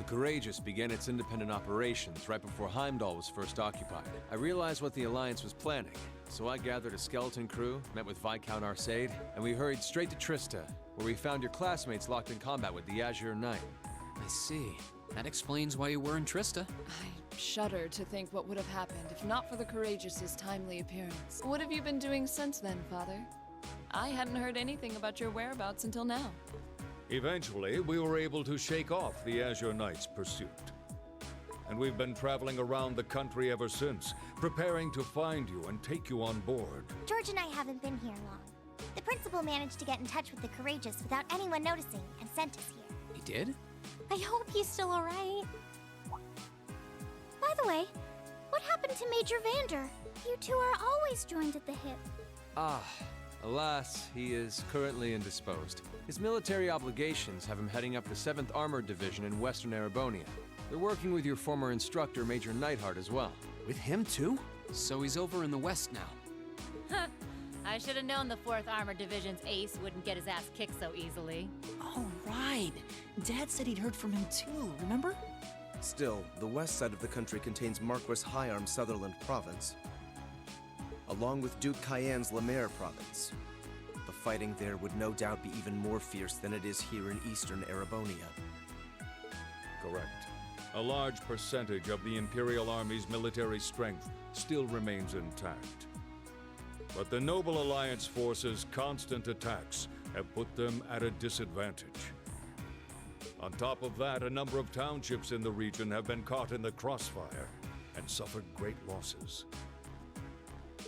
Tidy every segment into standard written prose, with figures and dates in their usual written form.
The Courageous began its independent operations right before Heimdall was first occupied. I realized what the Alliance was planning, so I gathered a skeleton crew, met with Viscount Arcade, and we hurried straight to Trista, where we found your classmates locked in combat with the Azure Knight. I see. That explains why you were in Trista. I shudder to think what would have happened if not for the Courageous's timely appearance. What have you been doing since then, Father? I hadn't heard anything about your whereabouts until now. Eventually, we were able to shake off the Azure Knight's pursuit. And we've been traveling around the country ever since, preparing to find you and take you on board. George and I haven't been here long. The principal managed to get in touch with the Courageous without anyone noticing and sent us here. He did? I hope he's still alright. By the way, what happened to Major Vander? You two are always joined at the hip. Alas, he is currently indisposed. His military obligations have him heading up the 7th Armored Division in Western Erebonia. They're working with your former instructor, Major Neidhart, as well. With him too? So he's over in the west now. Huh. I should have known the 4th Armored Division's ace wouldn't get his ass kicked so easily. Oh, right. Dad said he'd heard from him too, remember? Still, the west side of the country contains Marquis Hyarm's Sutherland province, along with Duke Cayenne's Lemaire province. The fighting there would no doubt be even more fierce than it is here in Eastern Erebonia. Correct. A large percentage of the Imperial Army's military strength still remains intact. But the Noble Alliance forces' constant attacks have put them at a disadvantage. On top of that, a number of townships in the region have been caught in the crossfire and suffered great losses.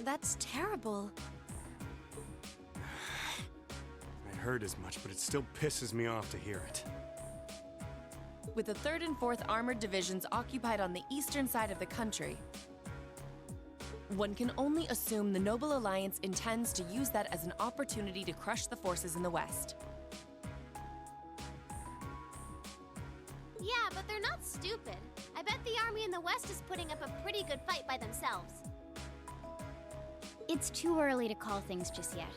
That's terrible. I heard as much, but it still pisses me off to hear it. With the 3rd and 4th Armored Divisions occupied on the eastern side of the country, one can only assume the Noble Alliance intends to use that as an opportunity to crush the forces in the west. Yeah, but they're not stupid. I bet the army in the west is putting up a pretty good fight by themselves. It's too early to call things just yet.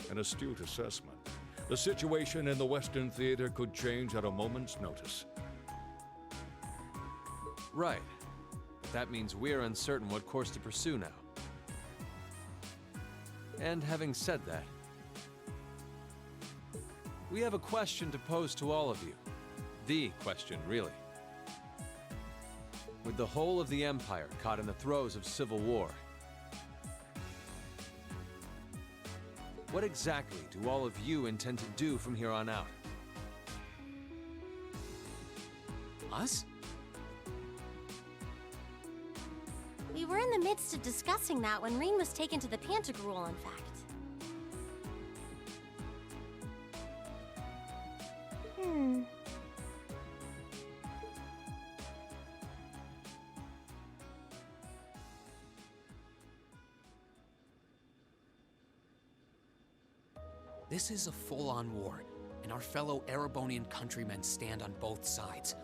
An astute assessment. The situation in the Western Theater could change at a moment's notice. Right. But that means we're uncertain what course to pursue now. And having said that, we have a question to pose to all of you. The question, really. With the whole of the Empire caught in the throes of civil war, what exactly do all of you intend to do from here on out? Us? We were in the midst of discussing that when Reen was taken to the Pantagruel, in fact. This is a full-on war, and our fellow Erebonian countrymen stand on both sides.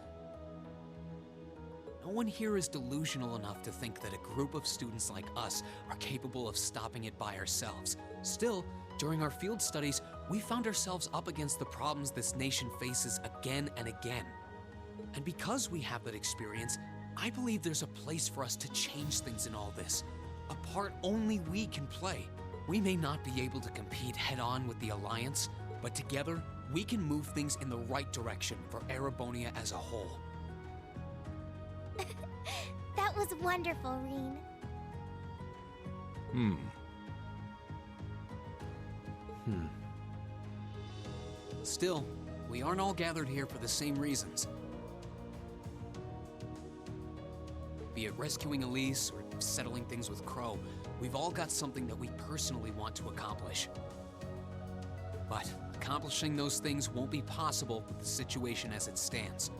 No one here is delusional enough to think that a group of students like us are capable of stopping it by ourselves. Still, during our field studies, we found ourselves up against the problems this nation faces again and again. And because we have that experience, I believe there's a place for us to change things in all this. A part only we can play. We may not be able to compete head-on with the Alliance, but together, we can move things in the right direction for Erebonia as a whole. That was wonderful, Reen. Still, we aren't all gathered here for the same reasons. Be it rescuing Elise or settling things with Crow, we've all got something that we personally want to accomplish. But accomplishing those things won't be possible with the situation as it stands.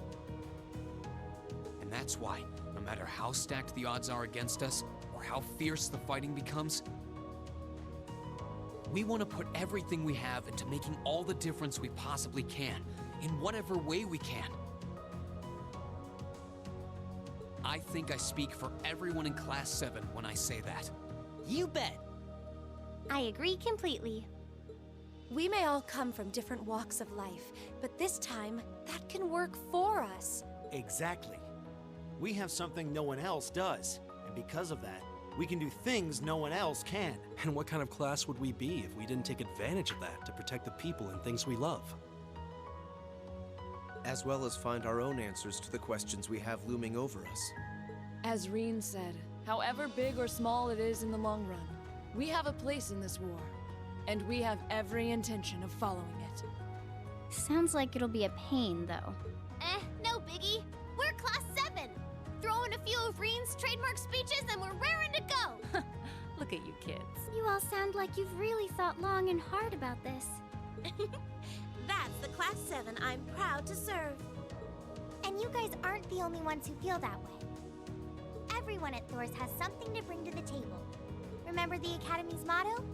And that's why, no matter how stacked the odds are against us, or how fierce the fighting becomes, we want to put everything we have into making all the difference we possibly can, in whatever way we can. I think I speak for everyone in Class 7 when I say that. You bet! I agree completely. We may all come from different walks of life, but this time, that can work for us. Exactly. We have something no one else does, and because of that, we can do things no one else can. And what kind of class would we be if we didn't take advantage of that to protect the people and things we love? As well as find our own answers to the questions we have looming over us. As Reen said, however big or small it is in the long run, we have a place in this war, and we have every intention of following it. Sounds like it'll be a pain, though. No biggie. We're Class 7. Throw in a few of Reen's trademark speeches and we're raring to go. Look at you kids. You all sound like you've really thought long and hard about this. That's the Class 7 I'm proud to serve. And you guys aren't the only ones who feel that way. Everyone at Thor's has something to bring to the table. Remember the Academy's motto?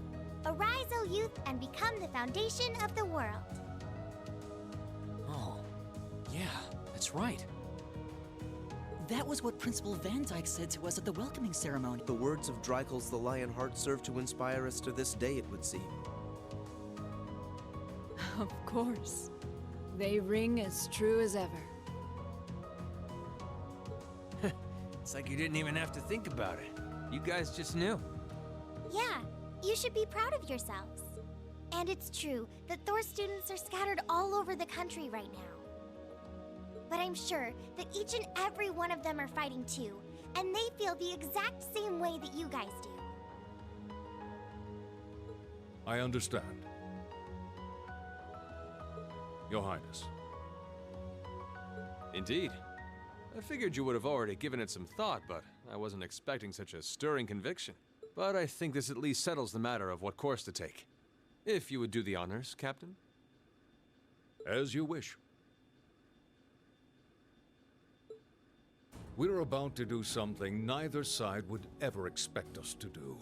Arise, O youth, and become the foundation of the world. Oh, yeah, that's right. That was what Principal Van Dyke said to us at the welcoming ceremony. The words of Dreikel's the Lionheart serve to inspire us to this day, it would seem. Of course. They ring as true as ever. It's like you didn't even have to think about it. You guys just knew. Yeah, you should be proud of yourselves. And it's true that Thor students are scattered all over the country right now. But I'm sure that each and every one of them are fighting too, and they feel the exact same way that you guys do. I understand. Your Highness. Indeed. I figured you would have already given it some thought, but I wasn't expecting such a stirring conviction. But I think this at least settles the matter of what course to take. If you would do the honors, Captain. As you wish. We're about to do something neither side would ever expect us to do.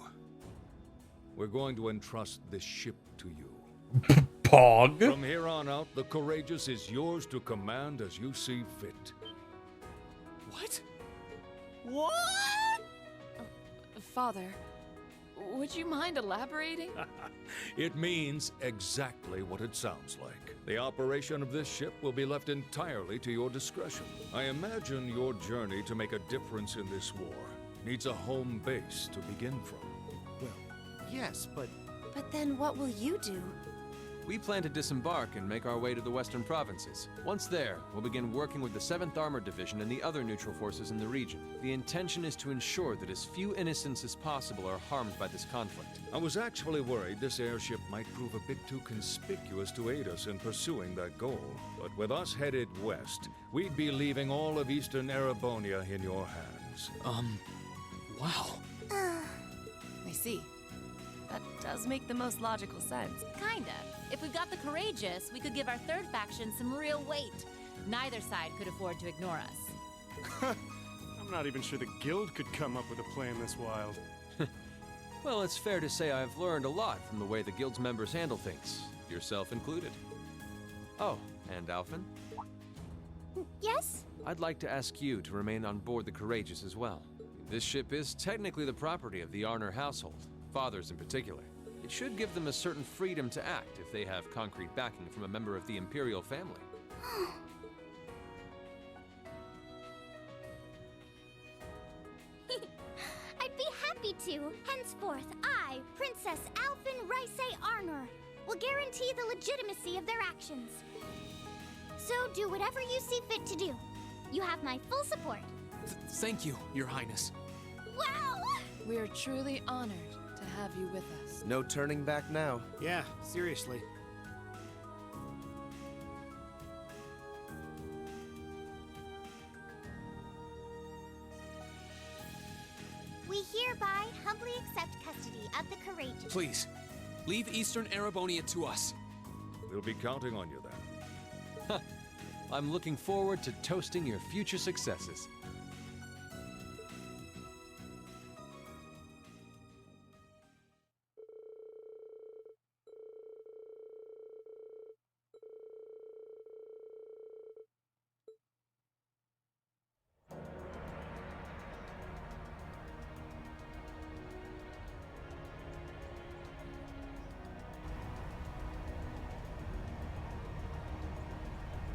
We're going to entrust this ship to you. Pog. From here on out, the Courageous is yours to command as you see fit. What? What? Father, would you mind elaborating? It means exactly what it sounds like. The operation of this ship will be left entirely to your discretion. I imagine your journey to make a difference in this war needs a home base to begin from. Well, yes, but... But then what will you do? We plan to disembark and make our way to the western provinces. Once there, we'll begin working with the 7th Armored Division and the other neutral forces in the region. The intention is to ensure that as few innocents as possible are harmed by this conflict. I was actually worried this airship might prove a bit too conspicuous to aid us in pursuing that goal. But with us headed west, we'd be leaving all of Eastern Erebonia in your hands. Wow. I see. That does make the most logical sense. Kinda. If we've got the Courageous, we could give our third faction some real weight. Neither side could afford to ignore us. I'm not even sure the Guild could come up with a plan this wild. Well, it's fair to say I've learned a lot from the way the Guild's members handle things, yourself included. Oh, and Alphen? Yes? I'd like to ask you to remain on board the Courageous as well. This ship is technically the property of the Arner household, fathers in particular. It should give them a certain freedom to act if they have concrete backing from a member of the Imperial family. I'd be happy to. Henceforth, I, Princess Alphen Raisay Arnor, will guarantee the legitimacy of their actions. So do whatever you see fit to do. You have my full support. Thank you, Your Highness. Wow! We are truly honored to have you with us. No turning back now. Yeah, seriously. We hereby humbly accept custody of the Courageous. Please, leave Eastern Erebonia to us. We'll be counting on you then. I'm looking forward to toasting your future successes.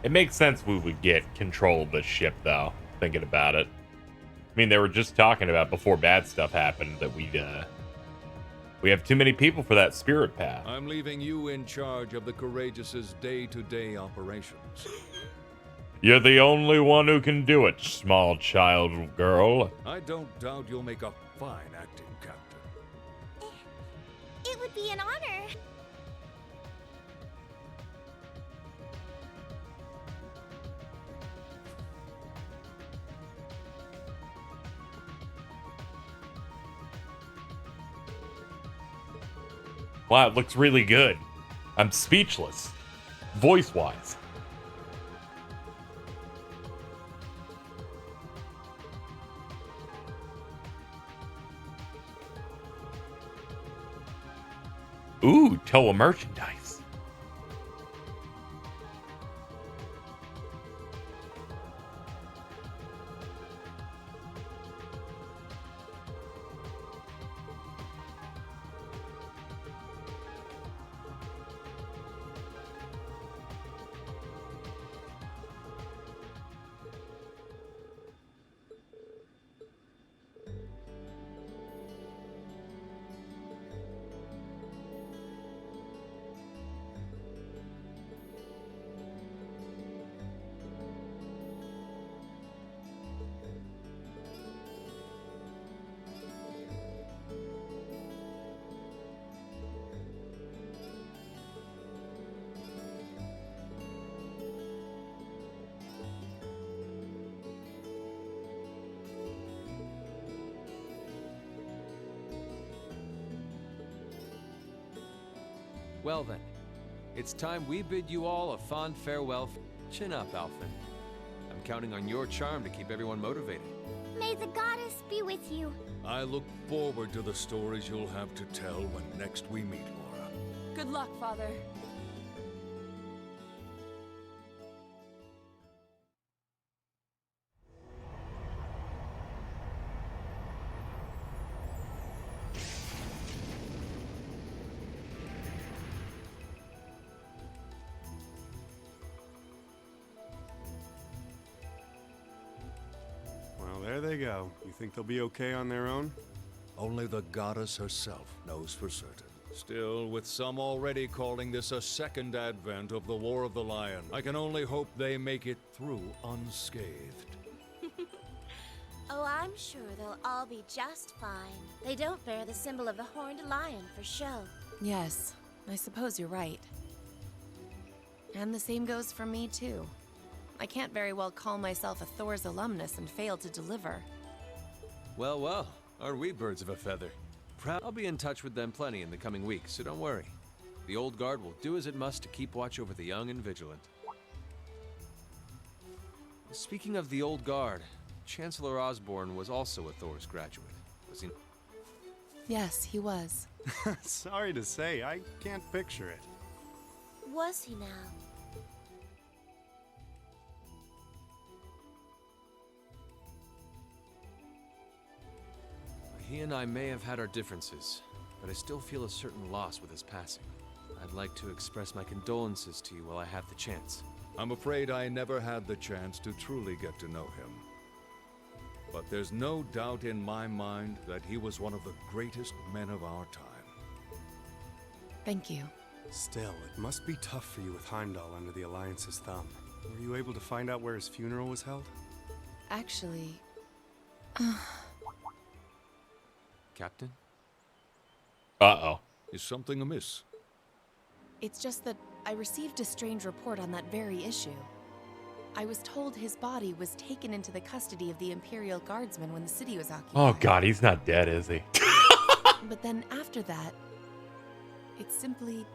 It makes sense we would get control of the ship, though, thinking about it. I mean, they were just talking about before bad stuff happened that we have too many people for that spirit path. I'm leaving you in charge of the Courageous' day-to-day operations. You're the only one who can do it, small child girl. I don't doubt you'll make a fine acting captain. It would be an honor. Wow, it looks really good. I'm speechless, voice-wise. Ooh, TLoH merchandise. Well then, it's time we bid you all a fond farewell. Chin up, Alphen. I'm counting on your charm to keep everyone motivated. May the goddess be with you. I look forward to the stories you'll have to tell when next we meet, Laura. Good luck, Father. Well, there they go. You think they'll be okay on their own? Only the goddess herself knows for certain. Still, with some already calling this a second advent of the War of the Lion, I can only hope they make it through unscathed. Oh, I'm sure they'll all be just fine. They don't bear the symbol of the horned lion for show. Yes, I suppose you're right. And the same goes for me, too. I can't very well call myself a Thor's alumnus and fail to deliver. Well, well, aren't we birds of a feather? I'll be in touch with them plenty in the coming weeks, so don't worry. The old guard will do as it must to keep watch over the young and vigilant. Speaking of the old guard, Chancellor Osborne was also a Thor's graduate, was he? Yes, he was. Sorry to say, I can't picture it. Was he now? He and I may have had our differences, but I still feel a certain loss with his passing. I'd like to express my condolences to you while I have the chance. I'm afraid I never had the chance to truly get to know him. But there's no doubt in my mind that he was one of the greatest men of our time. Thank you. Still, it must be tough for you with Heimdall under the Alliance's thumb. Were you able to find out where his funeral was held? Actually... Captain? Uh-oh. Is something amiss? It's just that I received a strange report on that very issue. I was told his body was taken into the custody of the Imperial Guardsmen when the city was occupied. Oh god, he's not dead, is he? But then after that, it simply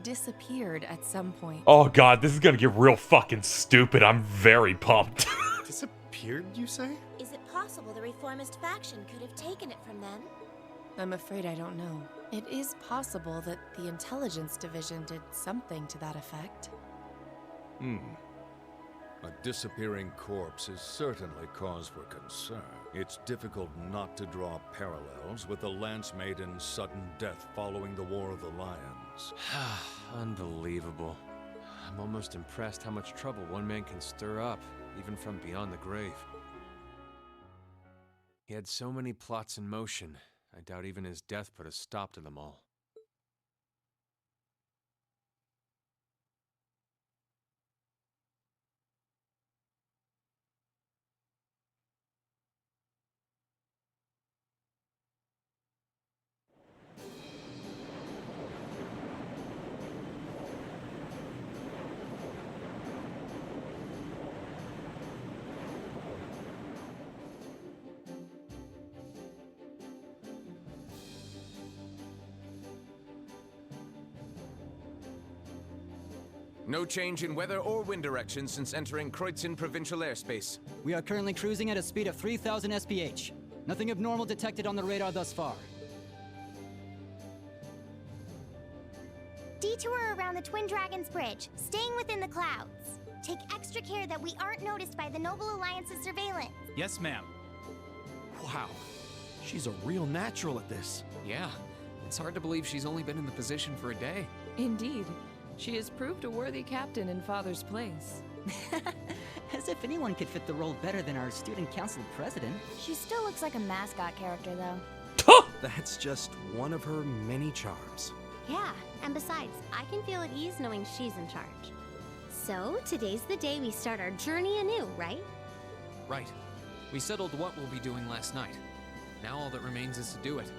disappeared at some point. Oh god, this is gonna get real fucking stupid. I'm very pumped. Disappeared, you say? Is it possible the reformist faction could have taken it from them? I'm afraid I don't know. It is possible that the Intelligence Division did something to that effect. A disappearing corpse is certainly cause for concern. It's difficult not to draw parallels with the Lance Maiden's sudden death following the War of the Lions. Unbelievable. I'm almost impressed how much trouble one man can stir up, even from beyond the grave. He had so many plots in motion, I doubt even his death put a stop to them all. No change in weather or wind direction since entering Kreutzen provincial airspace. We are currently cruising at a speed of 3,000 SPH. Nothing abnormal detected on the radar thus far. Detour around the Twin Dragons Bridge, staying within the clouds. Take extra care that we aren't noticed by the Noble Alliance's surveillance. Yes, ma'am. Wow. She's a real natural at this. Yeah, it's hard to believe she's only been in the position for a day. Indeed. She has proved a worthy captain in Father's place. As if anyone could fit the role better than our student council president. She still looks like a mascot character, though. That's just one of her many charms. Yeah, and besides, I can feel at ease knowing she's in charge. So, today's the day we start our journey anew, right? Right. We settled what we'll be doing last night. Now all that remains is to do it.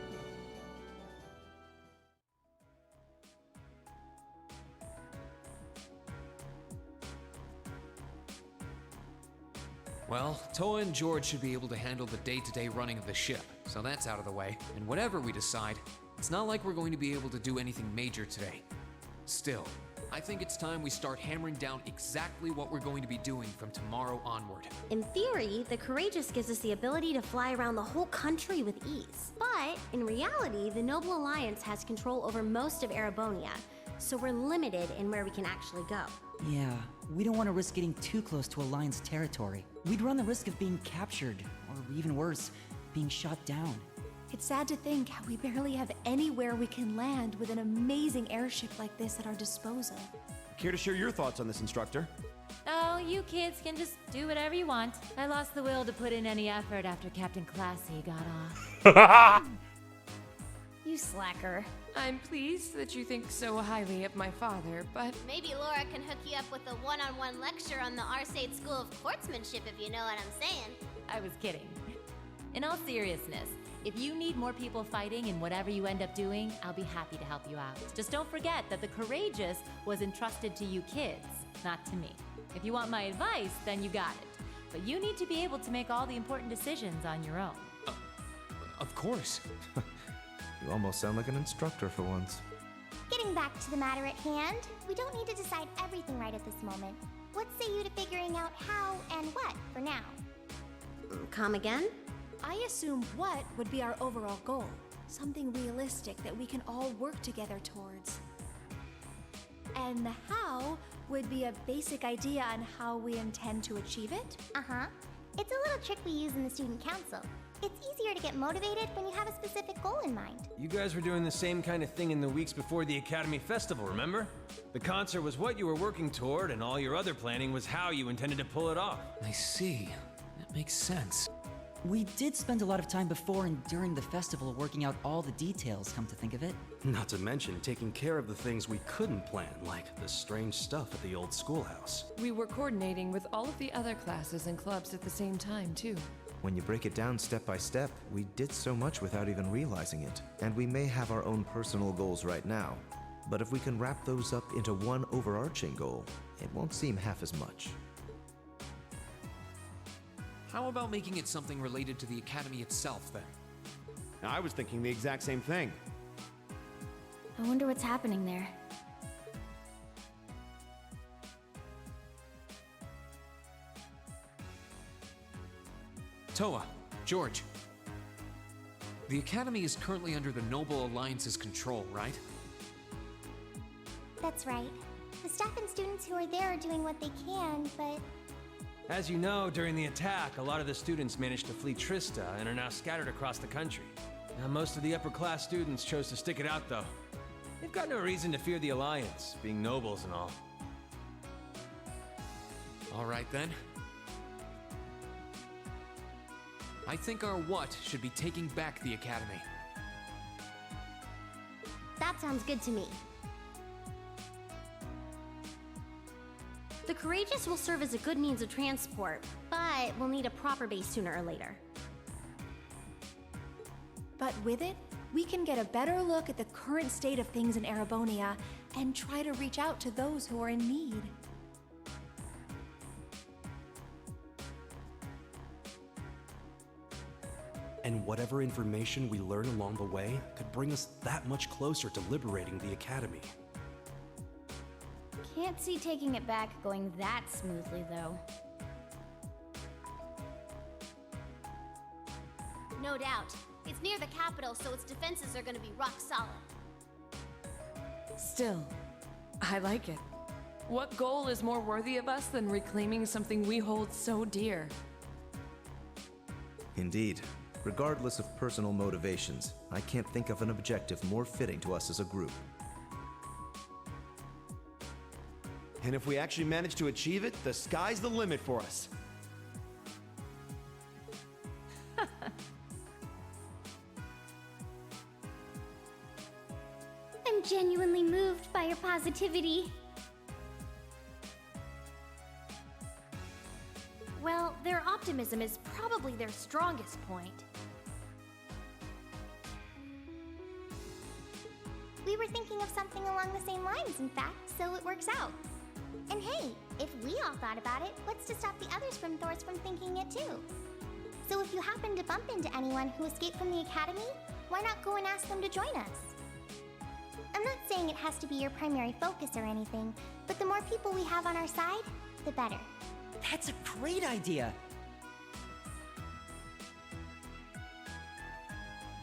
Well, Toa and George should be able to handle the day-to-day running of the ship, so that's out of the way. And whatever we decide, it's not like we're going to be able to do anything major today. Still, I think it's time we start hammering down exactly what we're going to be doing from tomorrow onward. In theory, the Courageous gives us the ability to fly around the whole country with ease. But, in reality, the Noble Alliance has control over most of Erebonia, so we're limited in where we can actually go. Yeah, we don't want to risk getting too close to Alliance territory. We'd run the risk of being captured, or even worse, being shot down. It's sad to think how we barely have anywhere we can land with an amazing airship like this at our disposal. Care to share your thoughts on this, instructor? Oh, you kids can just do whatever you want. I lost the will to put in any effort after Captain Classy got off. You slacker. I'm pleased that you think so highly of my father, but Maybe Laura can hook you up with a one-on-one lecture on the Arcade School of Quartzmanship, if you know what I'm saying. I was kidding. In all seriousness, if you need more people fighting in whatever you end up doing, I'll be happy to help you out. Just don't forget that the Courageous was entrusted to you kids, not to me. If you want my advice, then you got it. But you need to be able to make all the important decisions on your own. Of course. You almost sound like an instructor for once. Getting back to the matter at hand, we don't need to decide everything right at this moment. What say you to figuring out how and what for now? Come again? I assume what would be our overall goal. Something realistic that we can all work together towards. And the how would be a basic idea on how we intend to achieve it? Uh-huh. It's a little trick we use in the student council. It's easier to get motivated when you have a specific goal in mind. You guys were doing the same kind of thing in the weeks before the Academy Festival, remember? The concert was what you were working toward, and all your other planning was how you intended to pull it off. I see. That makes sense. We did spend a lot of time before and during the festival working out all the details, come to think of it. Not to mention taking care of the things we couldn't plan, like the strange stuff at the old schoolhouse. we were coordinating with all of the other classes and clubs at the same time, too. When you break it down step by step, we did so much without even realizing it. And we may have our own personal goals right now, but if we can wrap those up into one overarching goal, it won't seem half as much. How about making it something related to the Academy itself, then? I was thinking the exact same thing. I wonder what's happening there. Toa, George. The Academy is currently under the Noble Alliance's control, right? That's right. The staff and students who are there are doing what they can, but As you know, during the attack, a lot of the students managed to flee Trista and are now scattered across the country. Now, most of the upper-class students chose to stick it out, though. They've got no reason to fear the Alliance, being nobles and all. All right then. I think our what should be taking back the Academy. That sounds good to me. The Courageous will serve as a good means of transport, but we'll need a proper base sooner or later. But with it, we can get a better look at the current state of things in Erebonia and try to reach out to those who are in need. And whatever information we learn along the way could bring us that much closer to liberating the Academy. Can't see taking it back going that smoothly, though. No doubt. It's near the capital, so its defenses are gonna be rock solid. Still, I like it. What goal is more worthy of us than reclaiming something we hold so dear? Indeed. Regardless of personal motivations, I can't think of an objective more fitting to us as a group. And if we actually manage to achieve it, the sky's the limit for us. I'm genuinely moved by your positivity. Well, their optimism is probably their strongest point. We were thinking of something along the same lines, in fact, so it works out. And hey, if we all thought about it, what's to stop the others from Thors from thinking it too? So if you happen to bump into anyone who escaped from the Academy, why not go and ask them to join us? I'm not saying it has to be your primary focus or anything, but the more people we have on our side, the better. That's a great idea!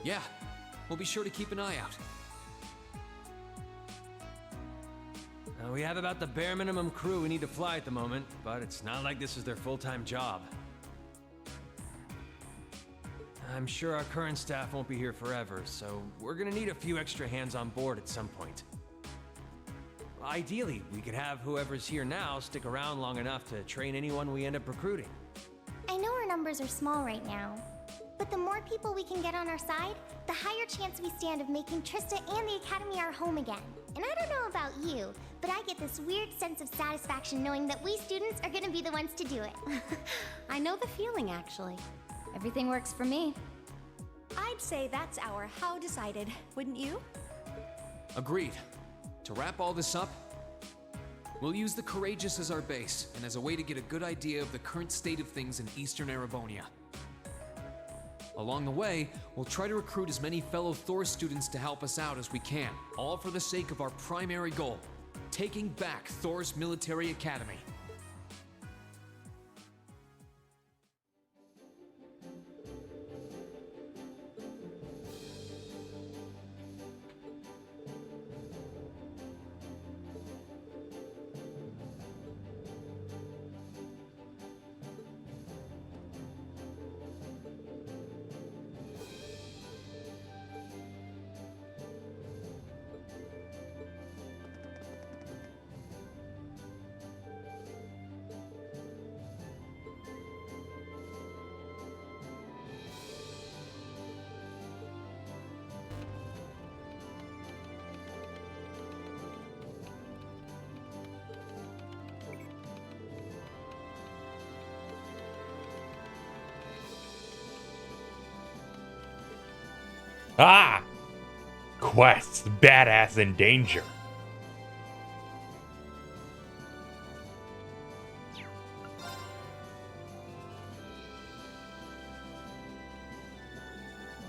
Yeah, we'll be sure to keep an eye out. We have about the bare minimum crew we need to fly at the moment, but it's not like this is their full-time job. I'm sure our current staff won't be here forever, so we're gonna need a few extra hands on board at some point. Ideally, we could have whoever's here now stick around long enough to train anyone we end up recruiting. I know our numbers are small right now, but the more people we can get on our side, the higher chance we stand of making Trista and the Academy our home again. And I don't know about you, but I get this weird sense of satisfaction knowing that we students are gonna be the ones to do it. I know the feeling, actually. Everything works for me. I'd say that's our how decided, wouldn't you? Agreed. To wrap all this up, we'll use the Courageous as our base, and as a way to get a good idea of the current state of things in Eastern Erebonia. Along the way, we'll try to recruit as many fellow Thor students to help us out as we can, all for the sake of our primary goal, taking back Thor's military academy. Ah! Quest, badass in danger.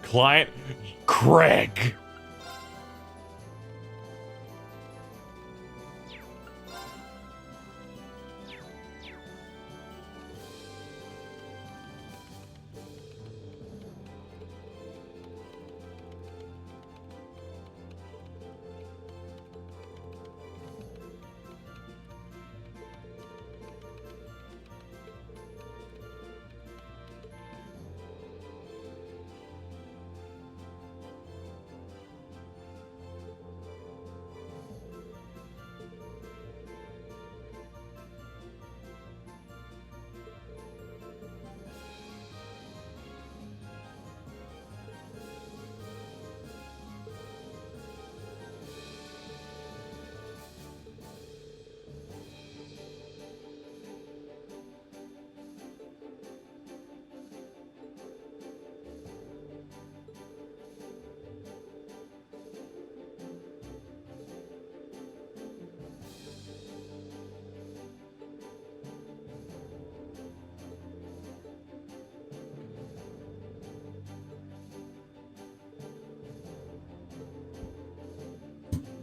Client, Craig.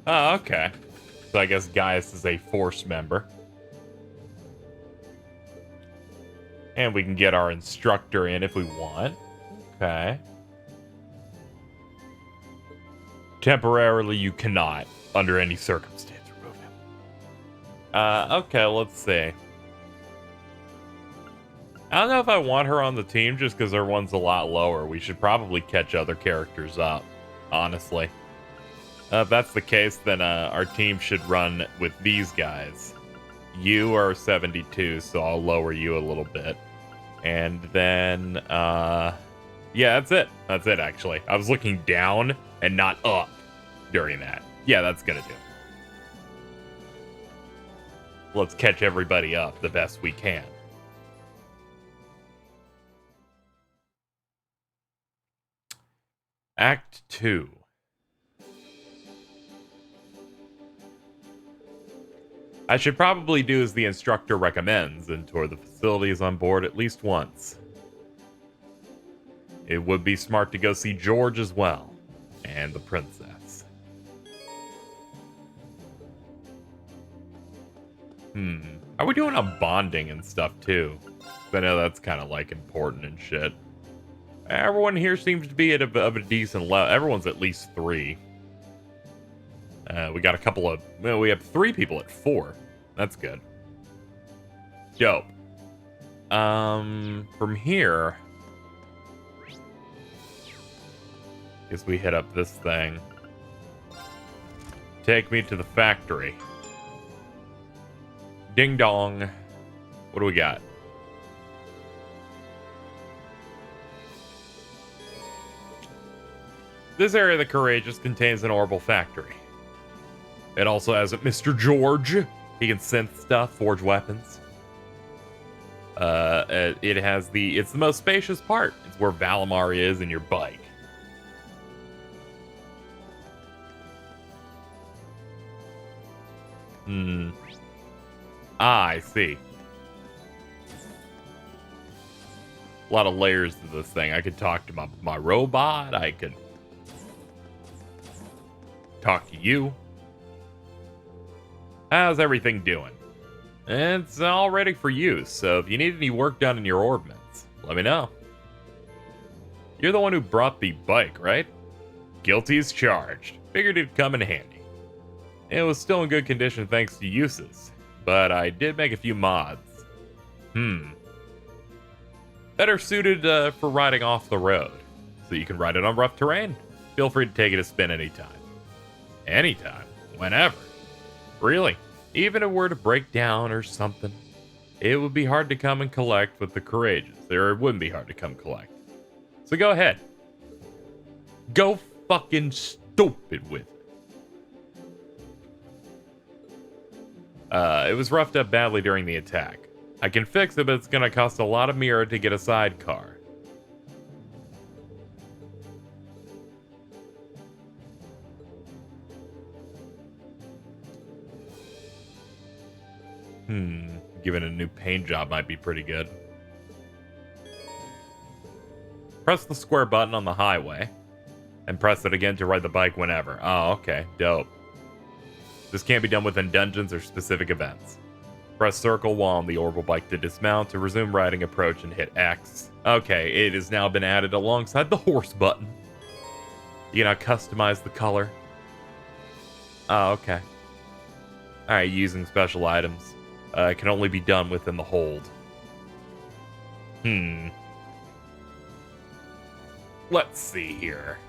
Oh, okay. So I guess Gaius is a Force member. And we can get our instructor in if we want. Okay. Temporarily, you cannot, under any circumstance, remove him. Okay, let's see. I don't know if I want her on the team just because her one's a lot lower. We should probably catch other characters up, honestly. If that's the case, then our team should run with these guys. You are 72, so I'll lower you a little bit. And then, yeah, that's it. That's it, actually. I was looking down and not up during that. Yeah, that's gonna do. Let's catch everybody up the best we can. Act 2. I should probably do as the instructor recommends and tour the facilities on board at least once. It would be smart to go see George as well, and the princess. Are we doing a bonding and stuff too? I know that's kind of like important and shit. Everyone here seems to be at a decent level. Everyone's at least 3. We got a couple of... Well, we have 3 people at 4. That's good. Dope. From here... Guess we hit up this thing. Take me to the factory. Ding dong. What do we got? This area of the Courageous contains an orbital factory. It also has a Mr. George. He can synth stuff, forge weapons. It has it's the most spacious part. It's where Valimar is and your bike. I see. A lot of layers to this thing. I could talk to my robot. I could talk to you. How's everything doing? It's all ready for use, so if you need any work done in your orbments, let me know. You're the one who brought the bike, right? Guilty as charged. Figured it'd come in handy. It was still in good condition thanks to uses, but I did make a few mods. Better suited for riding off the road, so you can ride it on rough terrain. Feel free to take it a spin anytime. Anytime. Whenever. Really. Even if it were to break down or something, it would be hard to come and collect with the Courageous. Or it wouldn't be hard to come collect. So go ahead. Go fucking stupid with it. It was roughed up badly during the attack. I can fix it, but it's gonna cost a lot of mirror to get a sidecar. Given a new paint job might be pretty good. Press the square button on the highway, and press it again to ride the bike whenever. Oh, okay. Dope. This can't be done within dungeons or specific events. Press circle while on the orbital bike to dismount. To resume riding, approach and hit X. Okay, it has now been added alongside the horse button. You can now customize the color. Oh, okay. Alright, using special items. It can only be done within the hold. Let's see here.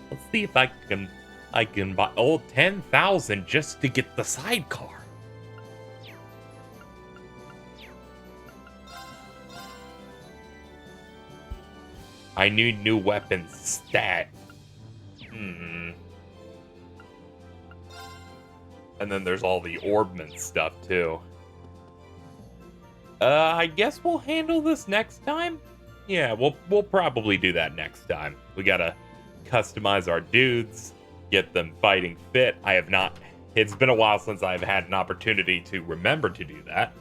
Let's see if I can buy 10,000 just to get the sidecar. I need new weapons stat. And then there's all the orbment stuff too. I guess we'll handle this next time. Yeah, we'll probably do that next time. We gotta customize our dudes, get them fighting fit. I have not. It's been a while since I've had an opportunity to remember to do that.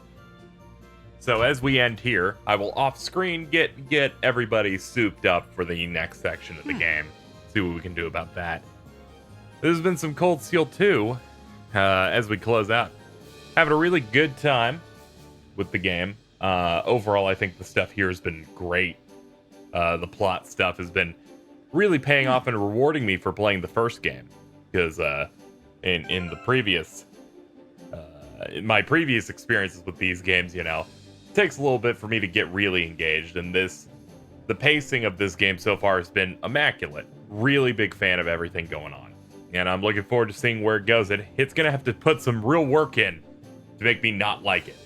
So as we end here, I will off-screen get everybody souped up for the next section of the game. See what we can do about that. There's been some Cold Steel 2 as we close out. Having a really good time with the game. Overall, I think the stuff here has been great. The plot stuff has been really paying off and rewarding me for playing the first game. Because in the previous... in my previous experiences with these games, you know, it takes a little bit for me to get really engaged. And the pacing of this game so far has been immaculate. Really big fan of everything going on. And I'm looking forward to seeing where it goes. It's going to have to put some real work in to make me not like it.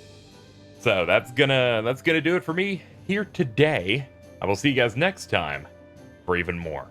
So that's gonna do it for me here today. I will see you guys next time for even more.